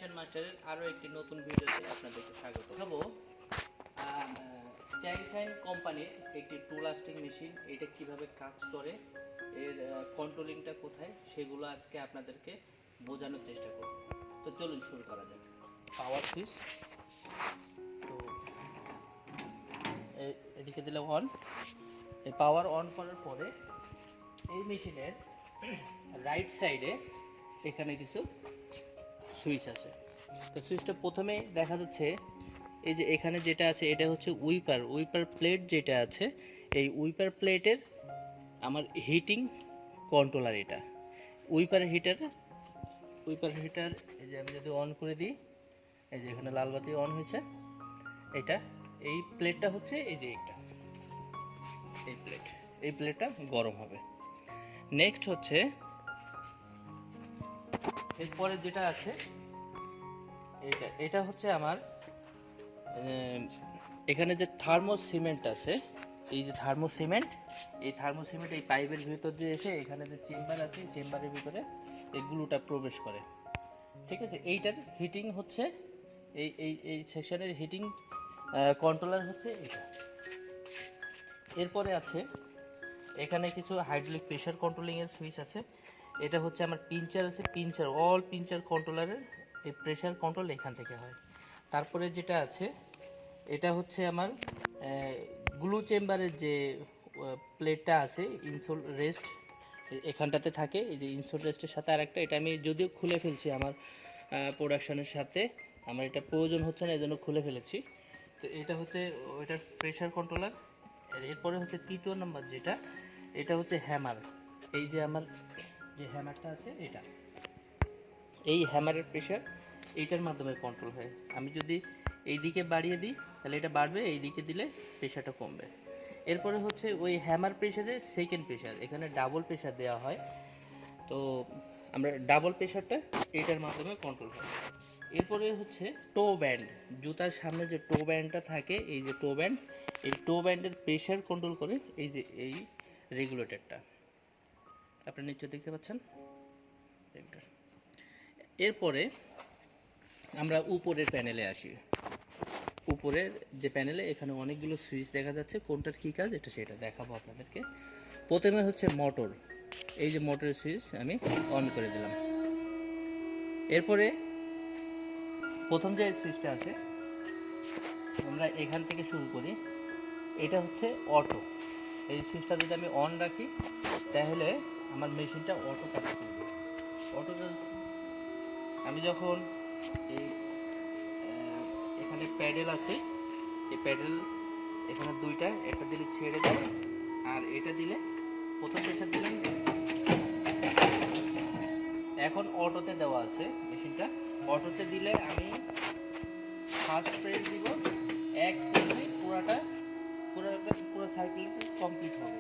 Fashion মাস্টারের আরও একটি নতুন ভিডিওতে আপনাদেরকে স্বাগত জানাবো। চ্যাংফ্যান কোম্পানির একটি টু লাস্টিং মেশিন, এটা কিভাবে কাজ করে, এর কন্ট্রোলিংটা কোথায়, সেগুলো আজকে আপনাদেরকে বোঝানোর চেষ্টা করব। তো চলুন শুরু করা যাক। পাওয়ার সুইচ, তো এদিকে দিলে অন। এই পাওয়ার অন করার পরে এই মেশিনের রাইট সাইডে এখানে কিছু সুইচ আছে। তো সুইচটা প্রথমে দেখা যাচ্ছে এই যে এখানে যেটা আছে এটা হচ্ছে উইপার প্লেট যেটা আছে, এই উইপার প্লেটের আমার হিটিং কন্ট্রোলার। এটা উইপার হিটার। এই যে আমি যদি অন করে দিই, এই যে এখানে লাল বাতি অন হয়েছে। এই প্লেটটা হচ্ছে এই যে এই প্লেটটা গরম হবে। নেক্সট হচ্ছে এরপরে যেটা আছে এটা হচ্ছে আমার এখানে যে থার্মো সিমেন্ট আছে, এই যে থার্মো সিমেন্ট এই পাইপের ভিতর দিয়ে এসে এখানে যে চেম্বার আছে, চেম্বারের ভিতরে এই গ্লুটা প্রবেশ করে। ঠিক আছে, এইটার হিটিং হচ্ছে এই সেকশনের হিটিং কন্ট্রোলার হচ্ছে এটা। এরপরে আছে এখানে কিছু হাইড্রোলিক প্রেশার কন্ট্রোলিং এর সুইচ আছে। এটা হচ্ছে আমার পিঞ্চার আছে, অল পিঞ্চার কন্ট্রোলারের এই প্রেশার কন্ট্রোল এখান থেকে হয়। তারপরে যেটা আছে এটা হচ্ছে আমার গ্লু চেম্বারের যে প্লেটটা আছে, ইনসোল রেস্ট এখানটাতে থাকে। এই যে ইনসোল রেস্টের সাথে আরেকটা, এটা আমি যদিও খুলে ফেলছি আমার প্রোডাকশনের সাথে, আমার এটা প্রয়োজন হচ্ছে না, এজন্য খুলে ফেলেছি। তো এটা হচ্ছে ওইটার প্রেশার কন্ট্রোলার। এরপরে হচ্ছে তৃতীয় নাম্বার যেটা, এটা হচ্ছে হ্যামার। এই যে আমার যে হ্যামারটা আছে, এই হ্যামারের প্রেশার এইটার মাধ্যমে কন্ট্রোল হয়। আমি যদি এই দিকে বাড়িয়ে দিই তাহলে এটা বাড়বে, এই দিকে দিলে প্রেশারটা কমবে। এরপরে হচ্ছে ওই হ্যামার প্রেশারের সেকেন্ড প্রেশার, এখানে ডাবল প্রেশার দেওয়া হয়। তো আমরা ডাবল প্রেশারটা এইটার মাধ্যমে কন্ট্রোল হয়। এরপরে হচ্ছে টো ব্যান্ড, জুতার সামনে যে টো ব্যান্ডটা থাকে, এই যে টো ব্যান্ড, এই টো ব্যান্ডের প্রেশার কন্ট্রোল করে এই যে এই রেগুলেটরটা আপনি নিশ্চয় দেখতে পাচ্ছেন। এরপরে আমরা উপরের প্যানেলে আসি। উপরের যে প্যানেলে এখানে অনেকগুলো সুইচ দেখা যাচ্ছে, কোনটার কী কাজ এটা সেটা দেখাবো আপনাদেরকে। প্রথমে হচ্ছে মোটর, এই যে মোটরের সুইচ আমি অন করে দিলাম। এরপরে প্রথম যে সুইচটা আছে, আমরা এখান থেকে শুরু করি। এটা হচ্ছে অটো। এই সুইচটা যদি আমি অন রাখি তাহলে আমার মেশিনটা অটো কাজ করবে। অটোটা আমি যখন এই এখানে প্যাডেল আছে, এই প্যাডেল এখানে দুইটা, একটা দিলে ছেড়ে দেয় আর এটা দিলে প্রথম প্রেশার দিলাম। এখন অটোতে দেওয়া আছে মেশিনটা, অটোতে দিলে আমি ফার্স্ট প্রেস দিব, এক প্রেসে পুরো সাইকেল কমপ্লিট হবে।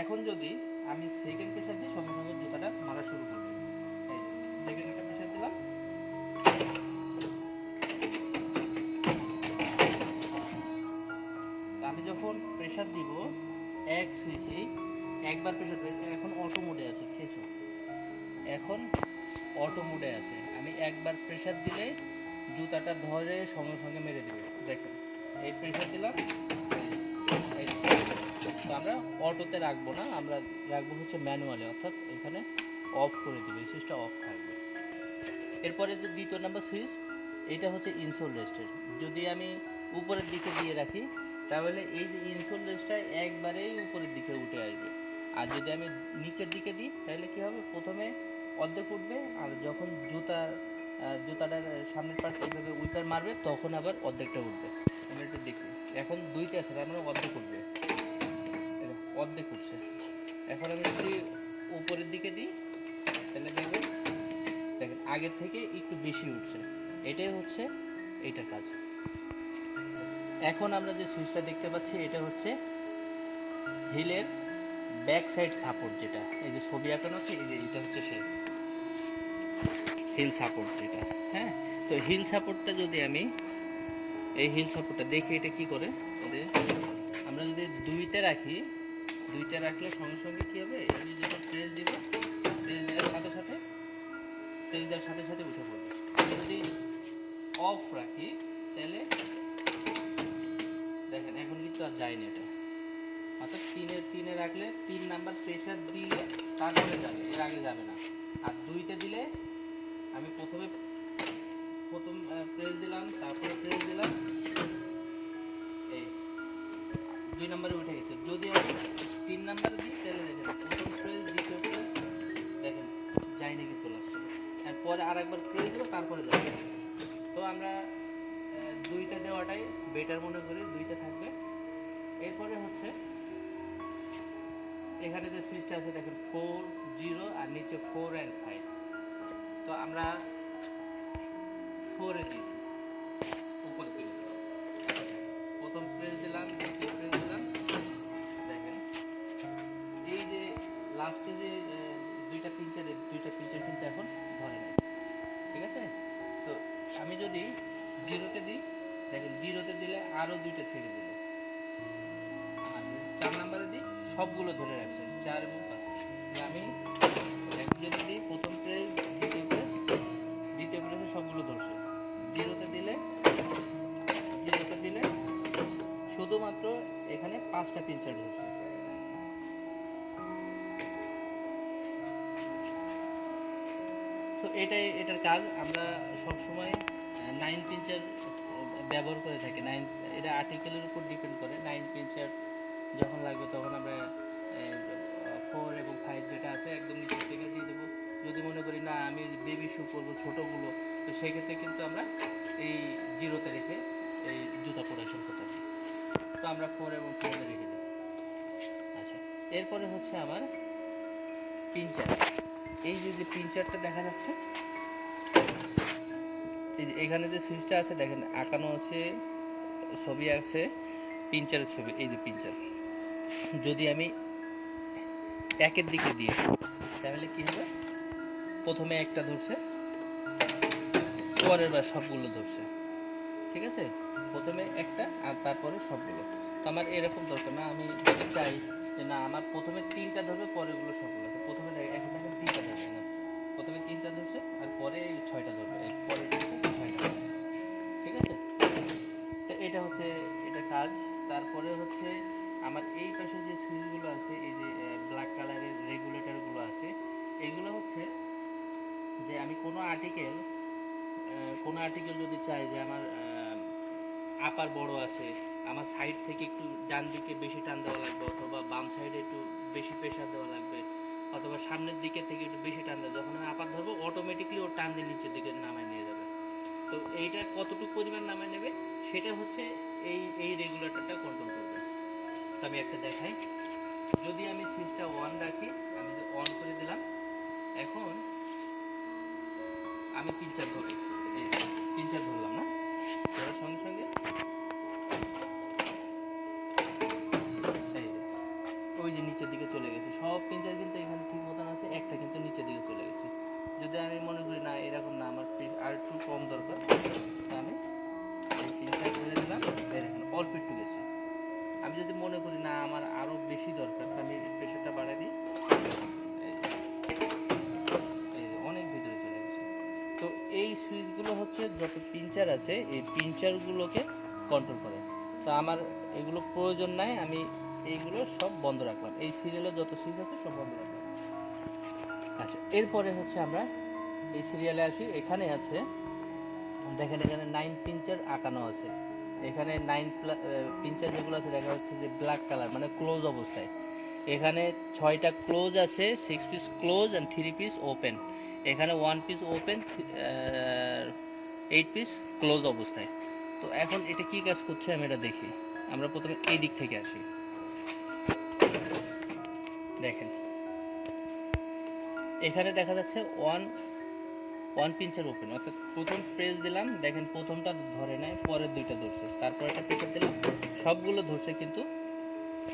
এখন যদি আমি সেকেন্ড প্রেশার দিই, সঙ্গে সঙ্গে জুতাটা মারা শুরু করবে। সেকেন্ড একটা প্রেশার দিলাম, আমি যখন প্রেশার দিব এক সুইচেই একবার প্রেশার দেব। এখন অটো মোডে আছে, খেয়েছো, এখন অটো মোডে আছে। আমি একবার প্রেশার দিলে জুতাটা ধরে সঙ্গে সঙ্গে মেরে দেবে। দেখেন এই প্রেশার দিলাম। তো আমরা অটোতে রাখবো না, আমরা রাখবো হচ্ছে ম্যানুয়ালি, অর্থাৎ এখানে অফ করে দেবে, সুইচটা অফ থাকবে। এরপরে যে দ্বিতীয় নাম্বার সুইচ, এটা হচ্ছে ইনসোল রেস্টের। যদি আমি উপরের দিকে দিয়ে রাখি তাহলে এই যে ইনসোল রেস্টটা একবারেই উপরের দিকে উঠে আসবে। আর যদি আমি নিচের দিকে দিই তাহলে কি হবে, প্রথমে অর্ধেক উঠবে, আর যখন জুতাটার সামনের পার্ট এইভাবে উইপার মারবে তখন আবার অর্ধেকটা উঠবে। আমরা একটু দেখি, এখন দুইটা আছে তার মানে অর্ধেক উঠবে, অর্ধেক উঠছে। এখন আমি যদি উপরের দিকে দিই তাহলে দেখবেন আগের থেকে একটু বেশি উঠছে। এটাই হচ্ছে এইটার কাজ। এখন আমরা যে সুইচটা দেখতে পাচ্ছি এটা হচ্ছে হিলের ব্যাক সাইড সাপোর্ট, যেটা এই যে ছবি আঁকানো আছে, এই যে এটা হচ্ছে সেই হিল সাপোর্ট যেটা। হ্যাঁ, তো হিল সাপোর্টটা যদি আমি এই হিল সাপোর্টটা দেখি এটা কি করে, আমরা যদি দুইতে রাখলে সঙ্গে সঙ্গে কি হবে, এই যে যখন প্রেস দিলে সাথে সাথে প্রেস দেওয়ার সাথে সাথে উঠে পড়বে। আমি যদি অফ রাখি তাহলে দেখেন এখন কিন্তু আর যায়নি এটা, অর্থাৎ তিনে রাখলে 3 নাম্বার প্রেসার দিলে তারপরে যাবে, এর আগে যাবে না। আর 2তে দিলে আমি প্রথম প্রেস দিলাম, তারপরে প্রেস দিলাম, এই 2 নাম্বারে উঠে গেছে। যদি আমি 3 নাম্বারে দিই তাহলে দেখেন প্রথম প্রেস, দ্বিতীয় প্রেস, দেখেন যায়নি কিন্তু লাস্টে, এরপরে আরেকবার প্রেস দেবো তারপরে যাবে। তো আমরা 2টা দেওয়াটাই বেটার মনে করি, 2টা থাকবে। এরপরে হচ্ছে এখানে যে সুইচটা আছে দেখেন 4, 0 আর নিচে 4 and 5। তো আমরা 4 এ দিই, উপরে তুলে দিলাম, প্রথম প্রেস দিলাম, দ্বিতীয় প্রেস দিলাম, দেখেন এই যে লাস্টে যে 2টা পিঞ্চার কিন্তু এখন ধরে নেয়, ঠিক আছে। তো আমি যদি 0তে দিই, দেখেন 0তে দিলে আরও 2টা ছেড়ে দিল, আর 4 নাম্বারে দিই সবগুলো ধরে রাখছে 4 এবং 5। আমি এখন যদি দিই প্রথম প্রেস, দ্বিতীয় প্রেসে সবগুলো ধরছে। 0তে দিলে শুধুমাত্র এখানে 5টা পিঞ্চার ধরছে। তো এটার কাজ। আমরা সবসময় 9 পিঞ্চার ব্যবহার করে থাকি। এটা আর্টিকেলের উপর ডিপেন্ড করে। 9 পিঞ্চার যখন লাগবে তখন আমরা 4 এবং 5 যেটা আছে একদম নিচের থেকে দিয়ে দেবো। যদি মনে করি না আমি বেবি শু করবো ছোটোগুলো, তো সেক্ষেত্রে কিন্তু আমরা এই 0তে রেখে এই জুতা প্রোডাকশন করতে পারি। তো আমরা 4 এবং 5 রেখে দিই। আচ্ছা, এরপরে হচ্ছে আমার পিঞ্চার। এই যে পিঞ্চারটা দেখা যাচ্ছে, এখানে যে সুইচটা আছে দেখেন আঁকানো আছে, ছবি আছে পিঞ্চারের ছবি। এই যে পিঞ্চার যদি আমি 1-এর দিকে দিই তাহলে কি হবে, প্রথমে একটা ধরছে, পরের বার সবগুলো ধরছে, ঠিক আছে। প্রথমে একটা আর তারপরে সবগুলো। তো আমার এরকম দরকার না, আমি যদি চাই যে না আমার প্রথমে 3টা ধরবে পরেরগুলো সবগুলো, প্রথমে এখন দেখেন 3টা ধরবে না, প্রথমে 3টা ধরছে আর পরে 6টা ধরবে, পরে 6টা, ঠিক আছে। তো এটা হচ্ছে এটা কাজ। তারপরে হচ্ছে আমার এই পাশে যে সুইচগুলো আছে, এই যে ব্ল্যাক কালারের রেগুলেটরগুলো আছে, এইগুলো হচ্ছে যে আমি কোনো আর্টিকেল যদি চাই যে আমার আপার বড় আছে, আমার সাইড থেকে একটু ডান দিকে বেশি টান দেওয়া লাগবে, অথবা বাম সাইডে একটু বেশি প্রেশার দেওয়া লাগবে, অথবা সামনের দিকে থেকে একটু বেশি টান দেওয়া, যখন আমি আপার ধরবো অটোমেটিকলি ওর টান দিয়ে নিচের দিকে নামায় নিয়ে যাবে। তো এইটা কতটুকু পরিমাণ নামায় নেবে সেটা হচ্ছে এই রেগুলেটরটা কন্ট্রোল করবে। তো আমি একটা দেখাই, যদি আমি সুইচটা অন রাখি, আমি অন করে দিলাম, এখন আমি পিঞ্চার ধরি, পিঞ্চার ধরলাম না, ধরার সঙ্গে সঙ্গে ওই যে নিচের দিকে চলে গেছে। সব পিঞ্চার কিন্তু এখানে ঠিক মতন আছে, একটা কিন্তু নিচের দিকে চলে গেছে। যদি আমি মনে করি না এরকম না, আমার আর একটু কম দরকার, আমি এই পিঞ্চার ধরে দিলাম, দেখেন অল্প একটু গেছে। আমি যদি মনে করি না আমার আরও বেশি দরকার, আমি প্রেশারটা বাড়াই দিই, অনেক ভিতরে চলে গেছে। তো এই সুইচগুলো হচ্ছে যত পিঞ্চার আছে এই পিঞ্চারগুলোকে কন্ট্রোল করে। তো আমার এগুলো প্রয়োজন নাই, আমি এইগুলো সব বন্ধ রাখলাম, এই সিরিয়ালে যত সুইচ আছে সব বন্ধ রাখলাম। আচ্ছা, এরপরে হচ্ছে আমরা এই সিরিয়ালে আসি। এখানে আছে দেখেন, এখানে 9 পিঞ্চার আঁকানো আছে। এখানে 9 পিঞ্চার যেগুলো আছে দেখা যাচ্ছে যে ব্ল্যাক কালার, মানে ক্লোজ অবস্থায়। এখানে 6টা ক্লোজ আছে, 6 piece close and 3 piece open. এখানে 1 পিস ওপেন, 8 পিস ক্লোজ অবস্থায়। তো এখন এটা কি কাজ করছে আমি এটা দেখি। আমরা প্রথমে এই দিক থেকে আসি, দেখেন এখানে দেখা যাচ্ছে 1 পিঞ্চার ওপেন, অর্থাৎ প্রথম প্রেস দিলাম, দেখেন প্রথমটা ধরে নেয়, পরের 2টা ধরছে, তারপর একটা প্রেসার দিলাম, সবগুলো ধরছে, কিন্তু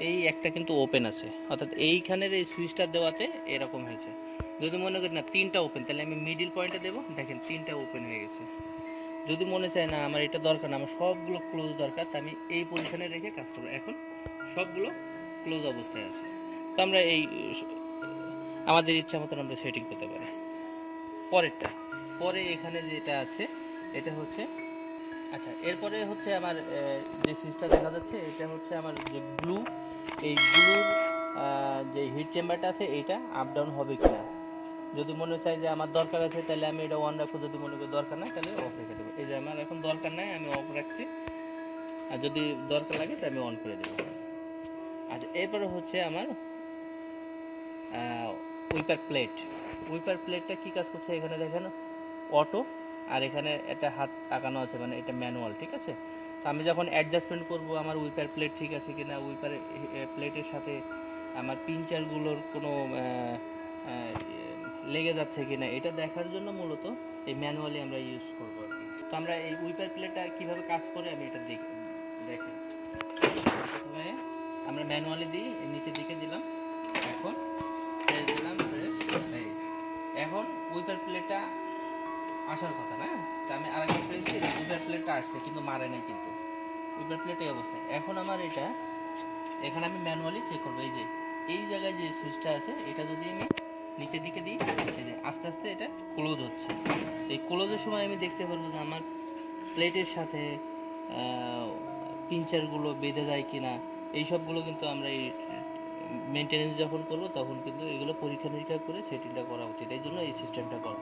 এই একটা কিন্তু ওপেন আছে, অর্থাৎ এইখানের এই সুইচটা দেওয়াতে এরকম হয়েছে। যদি মনে করি না 3টা ওপেন, তাহলে আমি মিডিল পয়েন্টে দেবো, দেখেন 3টা ওপেন হয়ে গেছে। যদি মনে চায় না আমার এটা দরকার না, আমার সবগুলো ক্লোজ দরকার, তা আমি এই পজিশনে রেখে কাজ করবো। এখন সবগুলো ক্লোজ অবস্থায় আছে। তো আমরা এই আমাদের ইচ্ছা মতন আমরা সেটিং করতে পারি। পরেরটা, পরে এখানে যেটা আছে এটা হচ্ছে, আচ্ছা এরপরে হচ্ছে আমার যে সুইচটা দেখা যাচ্ছে এটা হচ্ছে আমার যে গ্লু, এই গ্লুর যে হিট চেম্বারটা আছে এইটা আপ ডাউন হবে কিনা, যদি মনে চাই যে আমার দরকার আছে তাহলে আমি এটা অন রাখবো, যদি মনে করি দরকার নাই তাহলে অফ রেখে দেবো। এই যে আমার এখন দরকার নাই আমি অফ রাখছি, আর যদি দরকার লাগে তাহলে আমি অন করে দেবো। আচ্ছা এরপরে হচ্ছে আমার উইপার প্লেট। উইপার প্লেটটা কী কাজ করছে এখানে দেখেন অটো, আর এখানে একটা হাত আঁকানো আছে, মানে এটা ম্যানুয়াল, ঠিক আছে। তো আমি যখন অ্যাডজাস্টমেন্ট করব আমার উইপার প্লেট ঠিক আছে কিনা, উইপার প্লেটের সাথে আমার পিঞ্চারগুলোর কোনো লেগে যাচ্ছে কিনা এটা দেখার জন্য মূলত এই ম্যানুয়ালি আমরা ইউজ করবো আর কি। তো আমরা এই উইপার প্লেটটা কীভাবে কাজ করে আমি এটা দেখি। প্রথমে আমরা ম্যানুয়ালি দিই, নিচের দিকে দিলাম, এখন দিলাম, এখন উইপার প্লেটটা আসার কথা না, তা আমি আরেকবার প্রেস দিই, উইপার প্লেটটা আসছে কিন্তু মারে নাই, কিন্তু উইপার প্লেট এই অবস্থায়। এখন আমার এটা এখানে আমি ম্যানুয়ালি চেক করবো, এই যে এই জায়গায় যে সুইচটা আছে এটা যদি আমি নিচের দিকে দিই, এই যে আস্তে আস্তে এটা ক্লোজ হচ্ছে। এই ক্লোজের সময় আমি দেখতে পারবো যে আমার প্লেটের সাথে পিঞ্চারগুলো বেঁধে যায় কিনা, এই সবগুলো কিন্তু আমরা এই মেনটেনেন্স যখন করবো তখন কিন্তু এগুলো পরীক্ষা নিরীক্ষা করে সেটিংটা করা উচিত, এই জন্য এই সিস্টেমটা করা।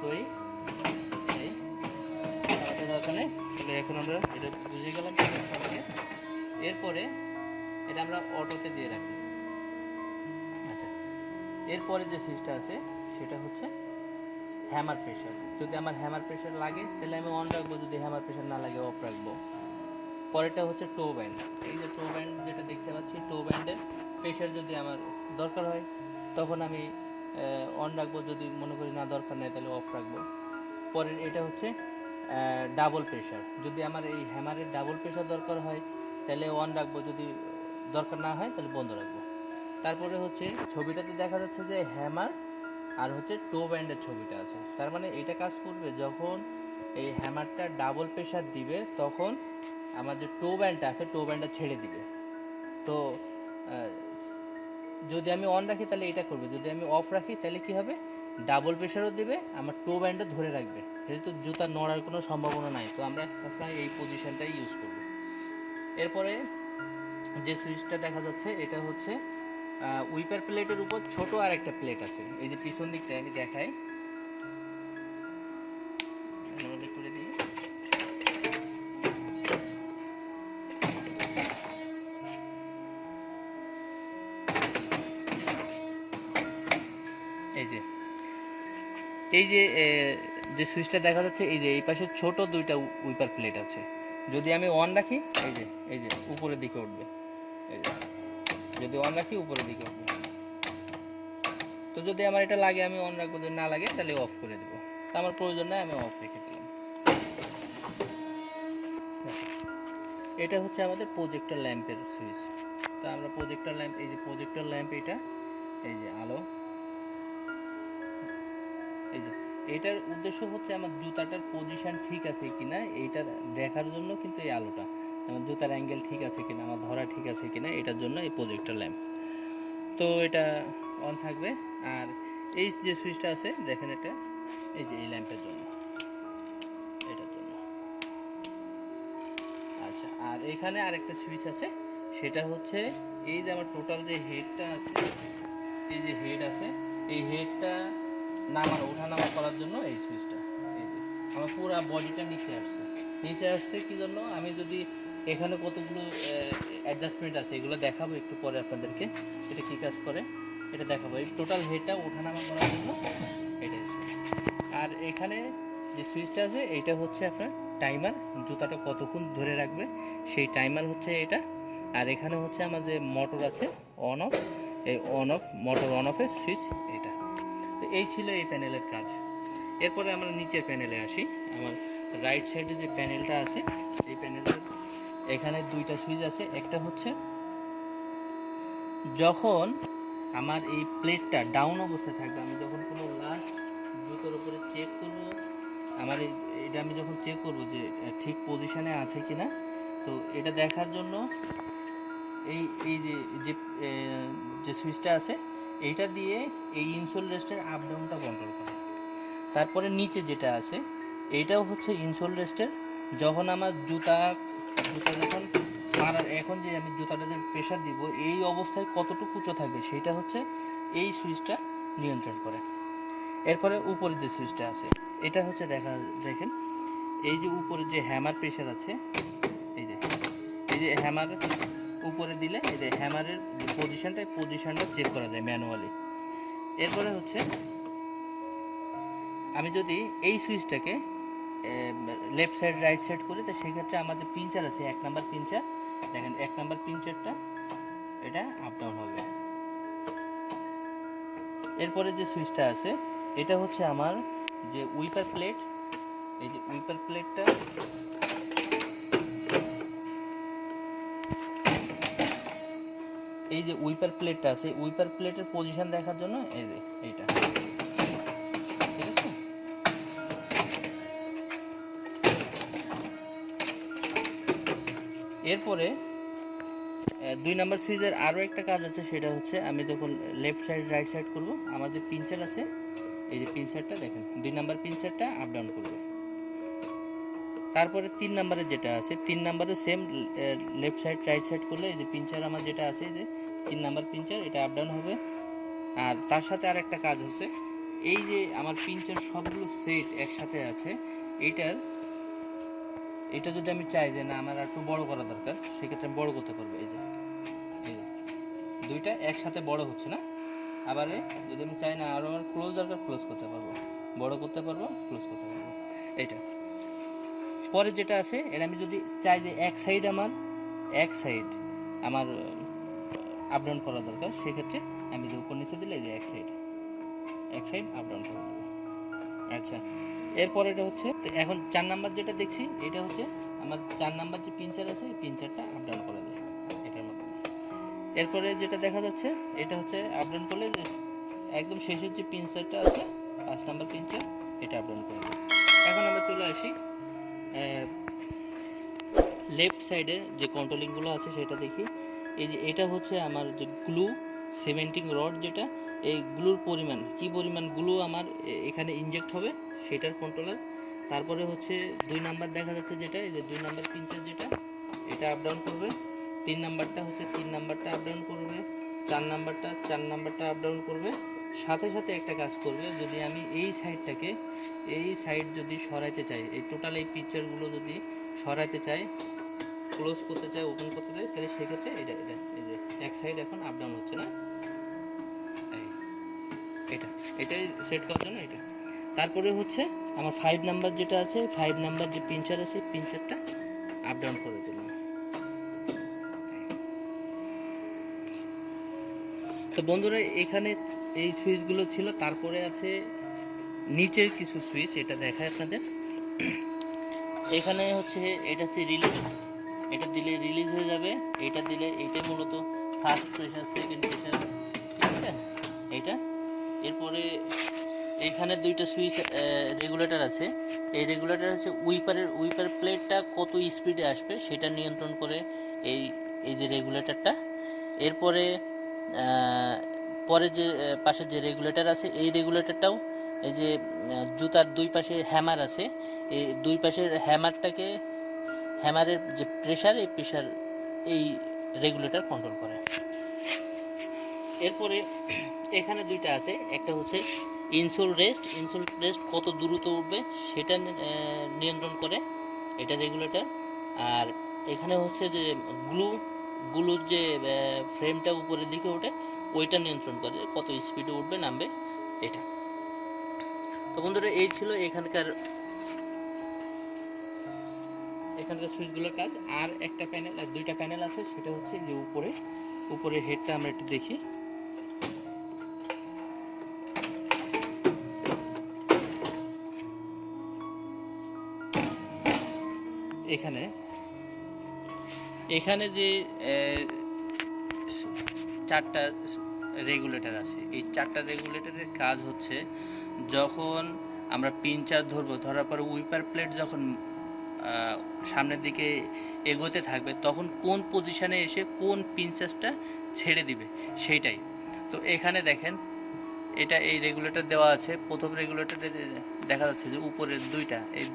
তো এই দরকার নেই, তাহলে এখন আমরা এটা বুঝে গেলাম। এরপরে এটা আমরা অটোতে দিয়ে রাখি। আচ্ছা এরপরে যে সুইচটা আছে সেটা হচ্ছে হ্যামার প্রেশার। যদি আমার হ্যামার প্রেশার লাগে তাহলে আমি অন রাখবো, যদি হ্যামার প্রেশার না লাগে অফ রাখবো। পরেরটা হচ্ছে টো ব্যান্ড। এই যে টো ব্যান্ড যেটা দেখতে পাচ্ছি, টো ব্যান্ডের প্রেশার যদি আমার দরকার হয় তখন আমি অন রাখবো, যদি মনে করি না দরকার নেই তাহলে অফ রাখবো। পরের এটা হচ্ছে ডাবল প্রেশার, যদি আমার এই হ্যামারের ডাবল প্রেশার দরকার হয় তাহলে অন রাখবো, যদি দরকার না হয় তাহলে বন্ধ রাখবো। তারপরে হচ্ছে ছবিটাতে দেখা যাচ্ছে যে হ্যামার আর হচ্ছে টো ব্যান্ডের ছবিটা আছে, তার মানে এটা কাজ করবে যখন এই হ্যামারটা ডাবল প্রেশার দিবে তখন আমার যে টো ব্যান্ডটা আছে টো ব্যান্ডটা ছেড়ে দিবে। তো যদি আমি অন রাখি তাহলে এটা করবে, যদি আমি অফ রাখি তাহলে কি হবে, ডাবল প্রেশারও দিবে, আমার টো ব্যান্ডও ধরে রাখবে, যেহেতু জুতা নড়ার কোনো সম্ভাবনা নাই। তো আমরা সবসময় এই পজিশনটাই ইউজ করব। এরপরে যে সুইচটা দেখা যাচ্ছে এটা হচ্ছে উইপার প্লেটের উপর ছোট আর একটা প্লেট আছে, এই যে পিছন দিকটা আমি দেখাই, করে দিই। এই যে যে সুইচটা দেখা যাচ্ছে এই যে এই পাশে ছোট দুইটা উইপার প্লেট আছে, যদি আমি অন রাখি এই যে উপরের দিকে উঠবে, এই যে যদি অন রাখি উপরের দিকে উঠবে। তো যদি আমার এটা লাগে আমি অন রাখবো, যদি না লাগে তাহলে অফ করে দেবো, তো আমার প্রয়োজন নাই আমি অফ রেখে দিলাম। এটা হচ্ছে আমাদের প্রজেক্টর ল্যাম্পের সুইচ। তো আমরা প্রজেক্টর ল্যাম্প, এই যে প্রজেক্টর ল্যাম্প, এটা এই যে আলো, এই যে এটার উদ্দেশ্য হচ্ছে আমার জুতাটার পজিশন ঠিক আছে কিনা এইটা দেখার জন্য, কিন্তু এই আলোটা আমার জুতার অ্যাঙ্গেল ঠিক আছে কিনা, আমার ধরা ঠিক আছে কিনা, এটার জন্য এই প্রজেক্টর ল্যাম্প। তো এটা অন থাকবে। আর এই যে সুইচটা আছে দেখেন, এটা এই যে এই ল্যাম্পের জন্য, এটার জন্য। আচ্ছা আর এখানে আরেকটা সুইচ আছে, সেটা হচ্ছে এই যে আমার টোটাল যে হেডটা আছে, এই যে হেড আছে, এই হেডটা নামানো ওঠানামা করার জন্য এই সুইচটা। এই যে আমার পুরো বডিটা নিচে আসছে কি জন্য, আমি যদি এখানে কতগুলো অ্যাডজাস্টমেন্ট আছে এগুলো দেখাবো একটু পরে আপনাদেরকে, এটা কি কাজ করে এটা দেখাবো। এই টোটাল হেডটা ওঠানামা করার জন্য এটা। আর এখানে যে সুইচটা আছে এইটা হচ্ছে আপনার টাইমার, জুতাটা কতক্ষণ ধরে রাখবে সেই টাইমার হচ্ছে এটা। আর এখানে হচ্ছে আমাদের মোটর আছে অন অফ, এই অন অফ মোটর অন অফের সুইচ এটা। তো এই ছিল এই প্যানেলের কাজ। এরপরে আমরা নিচের প্যানেলে আসি। আমার রাইট সাইডে যে প্যানেলটা আছে, এই প্যানেলের এখানে দুইটা সুইচ আছে। একটা হচ্ছে যখন আমার এই প্লেটটা ডাউন অবস্থায় থাকবে, আমি যখন কোনো লাস্ট জুতোর উপরে চেক করব, আমার এটা আমি যখন চেক করব যে ঠিক পজিশনে আছে কিনা, তো এটা দেখার জন্য এই এই যে যে সুইচটা আছে এইটা দিয়ে এই ইনসোল রেস্টের আপ ডাউনটা কন্ট্রোল করে। তো তারপরে নিচে যেটা আছে এইটাও হচ্ছে ইনসোল রেস্টের। যখন আমার জুতা জুতা যখন মারার, এখন যে আমি জুতাটা যে প্রেশার দিব এই অবস্থায় কতটুকু উঁচু থাকবে সেটা হচ্ছে এই সুইচটা নিয়ন্ত্রণ করে। এরপরে উপরে যে সুইচটা আছে এটা হচ্ছে দেখেন এই যে উপরে যে হ্যামার প্রেশার আছে, এই যে হ্যামার উপরে দিলে এই যে হ্যামারের পজিশনটা চেক করা যায় ম্যানুয়ালি। এরপরে হচ্ছে আমি যদি এই সুইচটাকে লেফট সাইড রাইট সাইড করি, তো সেক্ষেত্রে আমার যে পিঞ্চার আছে 1 নাম্বার পিঞ্চার, দেখেন 1 নাম্বার পিঞ্চারটা এটা আপ ডাউন হবে। এরপরে যে সুইচটা আছে এটা হচ্ছে আমার যে উইপার প্লেট, এই যে উইপার প্লেটটা এই যে উইপার প্লেটটা আছে, উইপার প্লেটের পজিশন দেখার জন্য এই যে এইটা, ঠিক আছে। এরপরে 2 নাম্বার সুইচের আরও একটা কাজ আছে, সেটা হচ্ছে আমি যখন লেফট সাইড রাইট সাইড করব আমার যে পিঞ্চার আছে এই যে পিঞ্চারটা দেখেন 2 নাম্বার পিঞ্চারটা আপ ডাউন করবে। তারপরে 3 নাম্বারে যেটা আছে 3 নাম্বারে same left side right side করলে এই যে পিঞ্চার আমার যেটা আছে এই যে 3 নাম্বার পিঞ্চার এটা আপ ডাউন হবে। আর তার সাথে আর একটা কাজ আছে, এই যে আমার পিঞ্চার সবগুলো সেট একসাথে আছে, এটা যদি আমি চাই যে না আমার একটু বড় করা দরকার, সেক্ষেত্রে আমি বড় করতে পারবো। এই যে দুইটা একসাথে বড় হচ্ছে না, আবার যদি আমি চাই না আরও আমার ক্লোজ দরকার, ক্লোজ করতে পারবো, বড় করতে পারবো, ক্লোজ করতে পারবো। এইটা পরে যেটা আছে এটা আমি যদি চাই যে এক সাইড আমার আপ ডাউন করা দরকার, সেক্ষেত্রে আমি যে উপর নিচে দিলে যে এক সাইড আপ ডাউন করে দেবো। আচ্ছা, এরপর এটা হচ্ছে এখন 4 নাম্বার যেটা দেখছি এটা হচ্ছে আমার 4 নাম্বার যে পিঞ্চার আছে এই পিঞ্চারটা আপ ডাউন করা যায় এটার মধ্যে। এরপরে যেটা দেখা যাচ্ছে এটা হচ্ছে আপ ডাউন করলে একদম শেষের যে পিঞ্চারটা আছে 5 নাম্বার পিঞ্চার এটা আপ ডাউন করে দেয়। এখন আমরা চলে আসি লেফট সাইডে যে কন্ট্রোলিংগুলো আছে সেটা দেখি। এই যে এটা হচ্ছে আমার যে গ্লু সিমেন্টিং রড, যেটা এই গ্লুর পরিমাণ কি পরিমাণ গ্লু আমার এখানে ইনজেক্ট হবে সেটার কন্ট্রোলার। তারপরে হচ্ছে 2 নাম্বার দেখা যাচ্ছে যেটা এই যে 2 নাম্বার পিঞ্চার যেটা এটা আপ ডাউন করবে। 3 নাম্বারটা হচ্ছে 3 নাম্বারটা আপ ডাউন করবে। 4 নাম্বারটা আপ ডাউন করবে। সাথে সাথে একটা কাজ করবে, যদি আমি এই সাইড যদি সরাইতে চাই, এই টোটাল এই পিকচারগুলো যদি সরাইতে চাই, ক্লোজ করতে চাই, ওপেন করতে চাই, তাহলে সেক্ষেত্রে এই যে এক সাইড এখন আপ ডাউন হচ্ছে না, এটাই সেট করার জন্য এটা। তারপরে হচ্ছে আমার 5 নাম্বার যেটা আছে 5 নাম্বার যে পিঞ্চার আছে পিঞ্চারটা আপ ডাউন করে দিলাম। তো বন্ধুরা এখানে এই সুইচগুলো ছিল। তারপরে আছে নিচের কিছু সুইচ, এটা দেখায় আপনাদের। এখানে হচ্ছে এটা হচ্ছে রিলিজ, এটা দিলে রিলিজ হয়ে যাবে, এটা দিলে এইটাই মূলত ফার্স্ট প্রেশার সেকেন্ড প্রেশার, ঠিক আছে এইটা। এরপরে এখানে 2টা সুইচ রেগুলেটর আছে, এই রেগুলেটর হচ্ছে উইপার প্লেটটা কত স্পিডে আসবে সেটা নিয়ন্ত্রণ করে এই যে রেগুলেটরটা। এরপরে পরে যে পাশে যে রেগুলেটর আছে এই রেগুলেটরটাও এই যে জুতার 2 পাশে হ্যামার আছে, এই 2 পাশের হ্যামারের যে প্রেশার এই প্রেশার এই রেগুলেটর কন্ট্রোল করে। এরপরে এখানে 2টা আছে, একটা হচ্ছে ইনসোল রেস্ট কত দ্রুত উঠবে সেটা নিয়ন্ত্রণ করে এটা রেগুলেটর। আর এখানে হচ্ছে যে গ্লুর যে ফ্রেমটা উপরের দিকে ওঠে ওইটা নিয়ন্ত্রণ করে কত স্পিডে উঠবে নামবে এটা। তো বন্ধুরা এই ছিল এখানকার সুইচগুলোর কাজ। আর একটা প্যানেল, আর 2টা প্যানেল আছে, সেটা হচ্ছে যে উপরে হেডটা আমরা একটু দেখি। এখানে যে 4টা রেগুলেটর আছে, এই 4টা রেগুলেটরের কাজ হচ্ছে যখন আমরা পিঞ্চার ধরার পর উইপার প্লেট যখন সামনের দিকে এগোতে থাকবে তখন কোন পজিশনে এসে কোন পিঞ্চারটা ছেড়ে দিবে সেইটাই। তো এখানে দেখেন এটা এই রেগুলেটর দেওয়া আছে। প্রথম রেগুলেটরে দেখা যাচ্ছে যে উপরের দুইটা, এই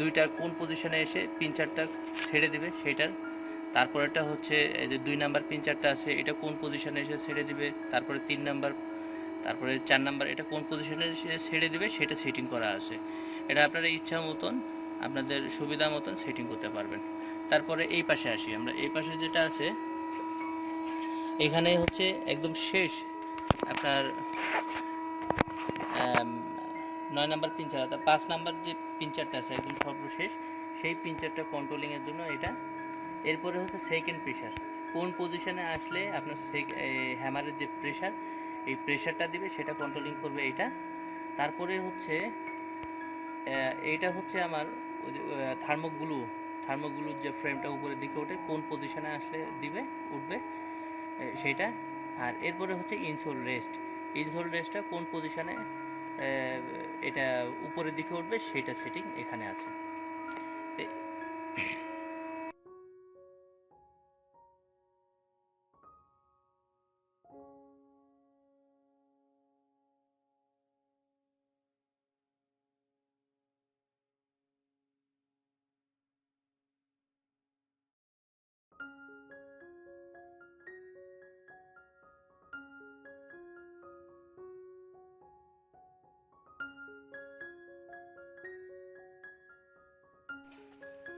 দুইটা কোন পজিশনে এসে পিঞ্চারটা ছেড়ে দিবে সেটার। তারপরেটা হচ্ছে এই যে 2 নাম্বার পিঞ্চারটা আছে, এটা কোন পজিশনে এসে ছেড়ে দিবে। তারপরে 3 নাম্বার, তারপরে 4 নাম্বার, এটা কোন পজিশনে এসে ছেড়ে দিবে সেটা সেটিং করা আছে। এটা আপনারা ইচ্ছা মতন আপনাদের সুবিধা মতন সেটিং করতে পারবেন। তারপরে এই পাশে আসি আমরা। এই পাশে যেটা আছে এখানে হচ্ছে একদম শেষ আপনার 9 নাম্বার পিঞ্চার, অর্থাৎ 5 নাম্বার যে পিঞ্চারটা আছে একদম সর্বশেষ, সেই পিঞ্চারটা কন্ট্রোলিংয়ের জন্য এটা। এরপরে হচ্ছে সেকেন্ড প্রেশার, কোন পজিশনে আসলে আপনার হ্যামারের যে প্রেশার, এই প্রেশারটা দিবে সেটা কন্ট্রোলিং করবে এইটা। তারপরে হচ্ছে এইটা হচ্ছে আমার ওই যে থার্মোগ্লুর যে ফ্রেমটা উপরের দিকে ওঠে, কোন পজিশনে আসলে দিবে উঠবে সেইটা। আর এরপরে হচ্ছে ইনসোল রেস্টটা কোন পজিশনে এটা উপরের দিকে উঠবে সেটা সেটিং এখানে আছে।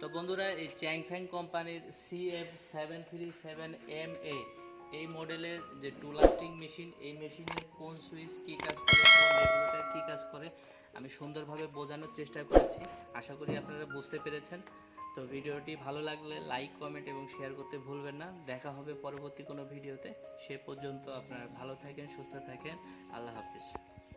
তো বন্ধুরা, এই চ্যাংফ্যাং কোম্পানির CF737MA এই মডেলের যে টু লাস্টিং মেশিন, এই মেশিনের কোন সুইচ কী কাজ করে, কোন রেগুলেটর কী কাজ করে আমি সুন্দরভাবে বোঝানোর চেষ্টা করেছি। আশা করি আপনারা বুঝতে পেরেছেন। তো ভিডিওটি ভালো লাগলে লাইক, কমেন্ট এবং শেয়ার করতে ভুলবেন না। দেখা হবে পরবর্তী কোনো ভিডিওতে। সে পর্যন্ত আপনারা ভালো থাকেন, সুস্থ থাকেন। আল্লাহ হাফিজ।